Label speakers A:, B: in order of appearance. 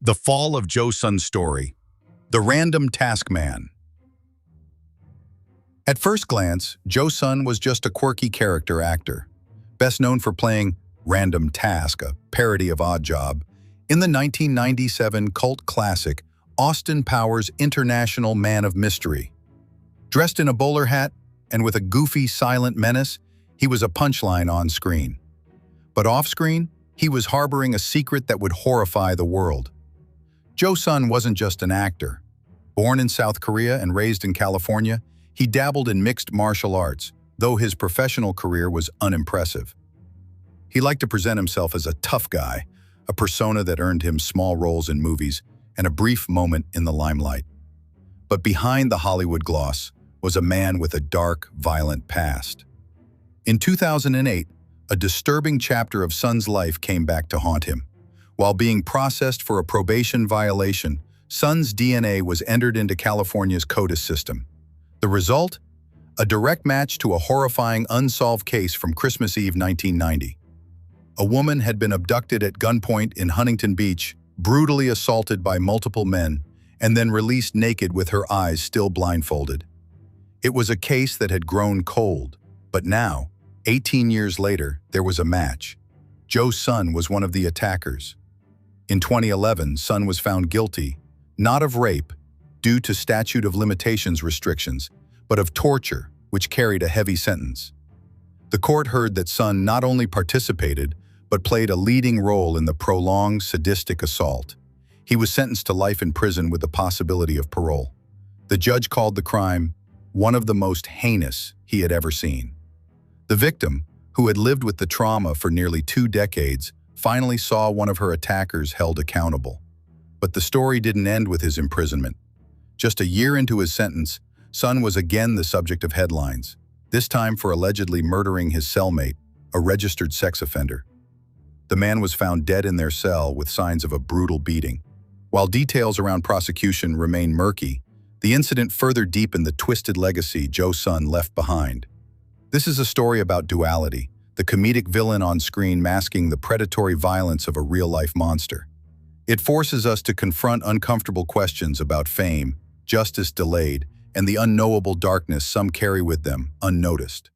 A: The Fall of Joe Sun's Story, The Random Task Man. At first glance, Joe Sun was just a quirky character actor, best known for playing Random Task, a parody of Odd Job, in the 1997 cult classic Austin Powers' International Man of Mystery. Dressed in a bowler hat and with a goofy, silent menace, he was a punchline on screen. But off-screen, he was harboring a secret that would horrify the world. Joe Sun wasn't just an actor. Born in South Korea and raised in California, he dabbled in mixed martial arts, though his professional career was unimpressive. He liked to present himself as a tough guy, a persona that earned him small roles in movies and a brief moment in the limelight. But behind the Hollywood gloss was a man with a dark, violent past. In 2008, a disturbing chapter of Sun's life came back to haunt him. While being processed for a probation violation, Sun's DNA was entered into California's CODIS system. The result? A direct match to a horrifying unsolved case from Christmas Eve 1990. A woman had been abducted at gunpoint in Huntington Beach, brutally assaulted by multiple men, and then released naked with her eyes still blindfolded. It was a case that had grown cold, but now, 18 years later, there was a match. Joe Sun was one of the attackers. In 2011, Sun was found guilty, not of rape, due to statute of limitations restrictions, but of torture, which carried a heavy sentence. The court heard that Sun not only participated, but played a leading role in the prolonged, sadistic assault. He was sentenced to life in prison with the possibility of parole. The judge called the crime one of the most heinous he had ever seen. The victim, who had lived with the trauma for nearly 2 decades, finally saw one of her attackers held accountable. But the story didn't end with his imprisonment. Just a year into his sentence, Sun was again the subject of headlines, this time for allegedly murdering his cellmate, a registered sex offender. The man was found dead in their cell with signs of a brutal beating. While details around prosecution remain murky, the incident further deepened the twisted legacy Joe Sun left behind. This is a story about duality, the comedic villain on screen masking the predatory violence of a real-life monster. It forces us to confront uncomfortable questions about fame, justice delayed, and the unknowable darkness some carry with them unnoticed.